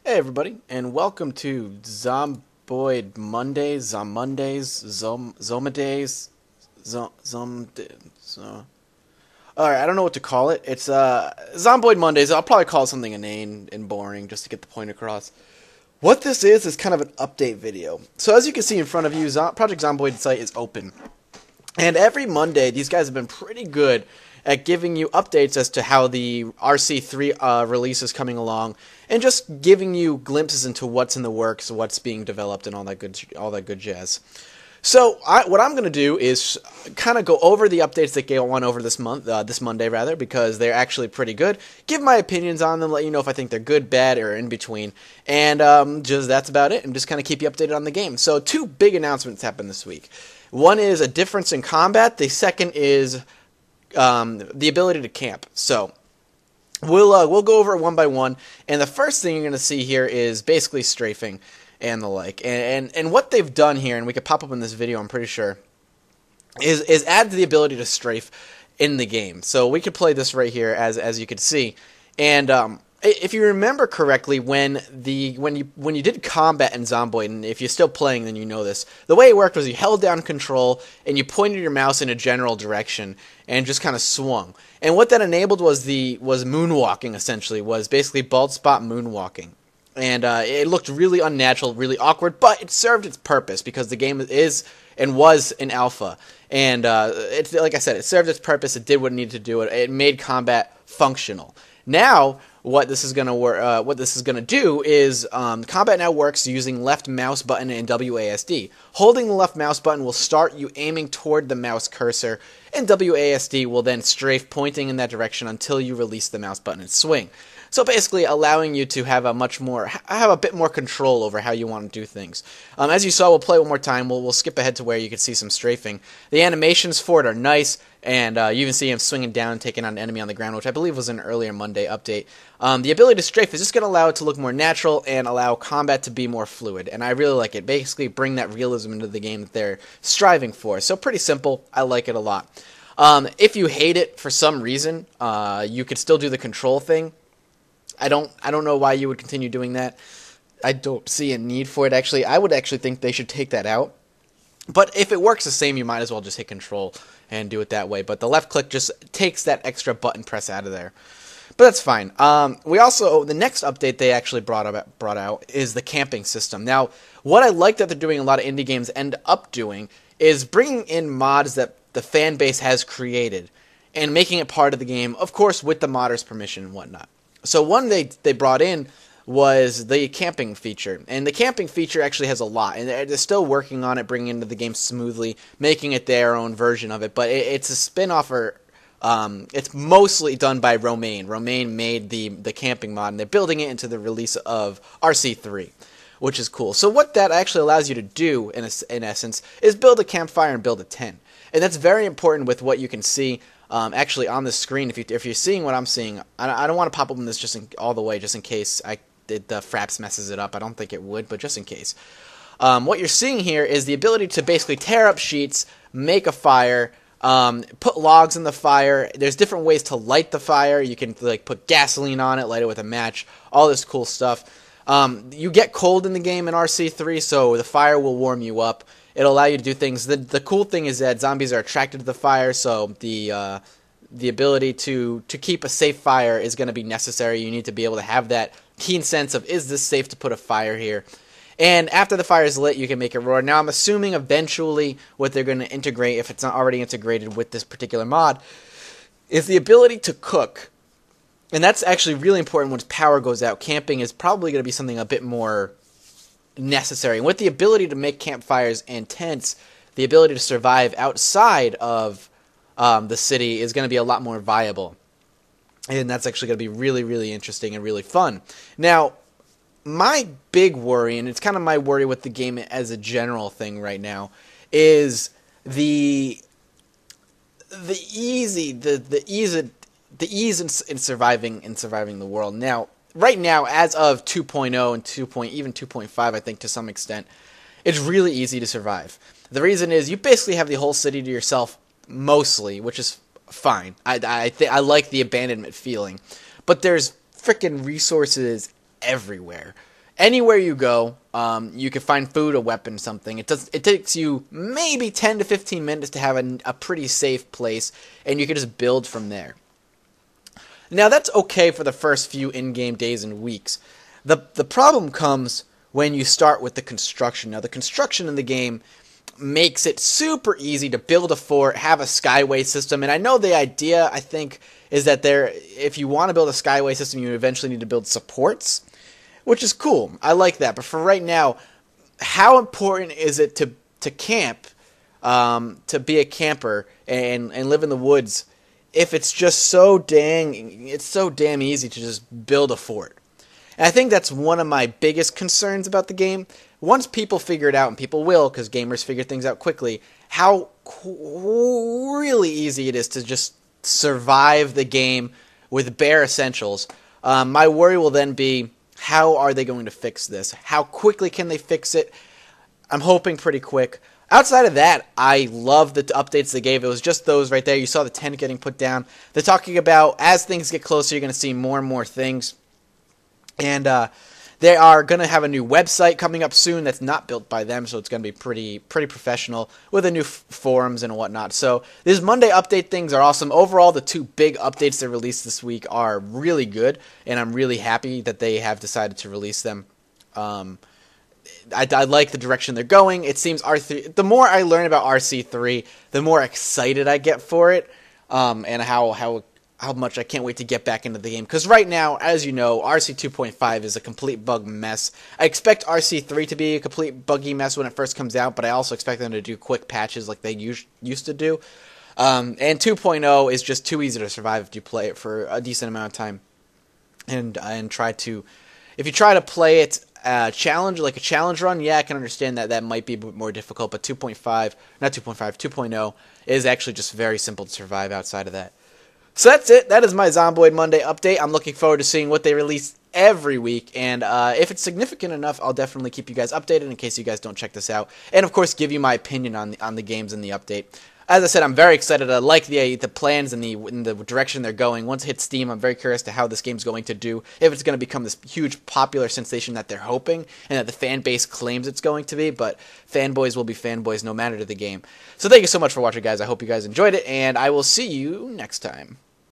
Hey everybody, and welcome to Zomboid Mondays, Zomadays, Alright, I don't know what to call it. It's Zomboid Mondays. I'll probably call it something inane and boring just to get the point across. What this is kind of an update video. So as you can see in front of you, Project Zomboid site is open. And every Monday, these guys have been pretty good at giving you updates as to how the RC3 release is coming along, and just giving you glimpses into what's in the works, what's being developed, and all that good jazz. So what I'm going to do is kind of go over the updates that go on over this Monday rather, because they're actually pretty good. Give my opinions on them, let you know if I think they're good, bad, or in between, and just that's about it. And just kind of keep you updated on the game. So two big announcements happened this week. One is a difference in combat. The second is the ability to camp. So we'll go over it one by one, and the first thing you're going to see here is basically strafing and the like, and what they've done here, and we could pop up in this video, I'm pretty sure, is add the ability to strafe in the game. So we could play this right here, as you can see, and if you remember correctly, when you did combat in Zomboid, and if you're still playing, then you know this. The way it worked was you held down control and you pointed your mouse in a general direction and just kind of swung. And what that enabled was moonwalking. Essentially, was basically bald spot moonwalking. And it looked really unnatural, really awkward, but it served its purpose because the game is and was in alpha. And it's like I said, it served its purpose. It did what it needed to do. It made combat functional. Now, what this is gonna do is combat now works using left mouse button and WASD. Holding the left mouse button will start you aiming toward the mouse cursor, and WASD will then strafe, pointing in that direction until you release the mouse button and swing. So basically, allowing you to have a bit more control over how you want to do things. As you saw, we'll play one more time. We'll skip ahead to where you can see some strafing. The animations for it are nice, and you even see him swinging down and taking on an enemy on the ground, which I believe was an earlier Monday update. The ability to strafe is just going to allow it to look more natural and allow combat to be more fluid, and I really like it. Basically, bring that realism into the game that they're striving for. So pretty simple. I like it a lot. If you hate it for some reason, you could still do the control thing. I don't know why you would continue doing that. I don't see a need for it, actually. I would actually think they should take that out. But if it works the same, you might as well just hit control and do it that way. But the left click just takes that extra button press out of there. But that's fine. The next update they actually brought out is the camping system. Now, what I like that they're doing, a lot of indie games end up doing, is bringing in mods that the fan base has created and making it part of the game, of course, with the modders' permission and whatnot. So one they brought in was the camping feature, and the camping feature actually has a lot, and they're still working on it, bringing it into the game smoothly, making it their own version of it, but it's a spin-off, or it's mostly done by Romain. Romain made the camping mod, and they're building it into the release of RC3, which is cool. So what that actually allows you to do, in essence, is build a campfire and build a tent, and that's very important with what you can see actually on the screen. If you're seeing what I'm seeing, I don't want to pop open this all the way, just in case the Fraps messes it up. I don't think it would, but just in case. What you're seeing here is the ability to basically tear up sheets, make a fire, put logs in the fire. There's different ways to light the fire. You can put gasoline on it, light it with a match, all this cool stuff. You get cold in the game in RC3, so the fire will warm you up. It'll allow you to do things. The cool thing is that zombies are attracted to the fire, so the ability to keep a safe fire is going to be necessary. You need to be able to have that keen sense of, is this safe to put a fire here? And after the fire is lit, you can make it roar. Now, I'm assuming eventually what they're going to integrate, if it's not already integrated with this particular mod, is the ability to cook. And that's actually really important once power goes out. Camping is probably going to be something a bit more necessary. And with the ability to make campfires and tents, the ability to survive outside of the city is going to be a lot more viable. And that's actually going to be really, really interesting and really fun. Now, my big worry, and it's kind of my worry with the game as a general thing right now, is the ease in surviving the world. Now, right now, as of 2.0 and even 2.5, I think to some extent, it's really easy to survive. The reason is you basically have the whole city to yourself, mostly, which is fine. I like the abandonment feeling, but there's frickin' resources everywhere. anywhere you go, you can find food, a weapon, something. It takes you maybe 10 to 15 minutes to have a pretty safe place, and you can just build from there. Now, that's okay for the first few in-game days and weeks. The problem comes when you start with the construction. Now, the construction in the game makes it super easy to build a fort, have a skyway system, and I know the idea, I think, is that if you want to build a skyway system, you eventually need to build supports, which is cool. I like that. But for right now, how important is it to camp, to be a camper and live in the woods, if it's just so damn easy to just build a fort? And I think that's one of my biggest concerns about the game. Once people figure it out, and people will, because gamers figure things out quickly, how really easy it is to just survive the game with bare essentials. My worry will then be, how are they going to fix this? How quickly can they fix it? I'm hoping pretty quick. Outside of that, I love the updates they gave. It was just those right there. You saw the tent getting put down. They're talking about, as things get closer, you're going to see more and more things. And they are going to have a new website coming up soon that's not built by them, so it's going to be pretty professional with a new forums and whatnot. So these Monday update things are awesome. Overall, the two big updates they released this week are really good, and I'm really happy that they have decided to release them. I like the direction they're going. It seems R3. The more I learn about RC3, the more excited I get for it, and how much I can't wait to get back into the game. Because right now, as you know, RC 2.5 is a complete bug mess. I expect RC3 to be a complete buggy mess when it first comes out, but I also expect them to do quick patches like they used to do. And 2.0 is just too easy to survive if you play it for a decent amount of time. And if you try to play it a challenge run, yeah, I can understand that might be a bit more difficult, but 2.0 is actually just very simple to survive outside of that. So that's it. That is my Zomboid Monday update. I'm looking forward to seeing what they release every week, and if it's significant enough, I'll definitely keep you guys updated in case you guys don't check this out, and of course give you my opinion on the games in the update. As I said, I'm very excited. I like the plans and the direction they're going. Once it hits Steam, I'm very curious to how this game's going to do, if it's going to become this huge popular sensation that they're hoping, and that the fan base claims it's going to be, but fanboys will be fanboys no matter to the game. So thank you so much for watching, guys. I hope you guys enjoyed it, and I will see you next time.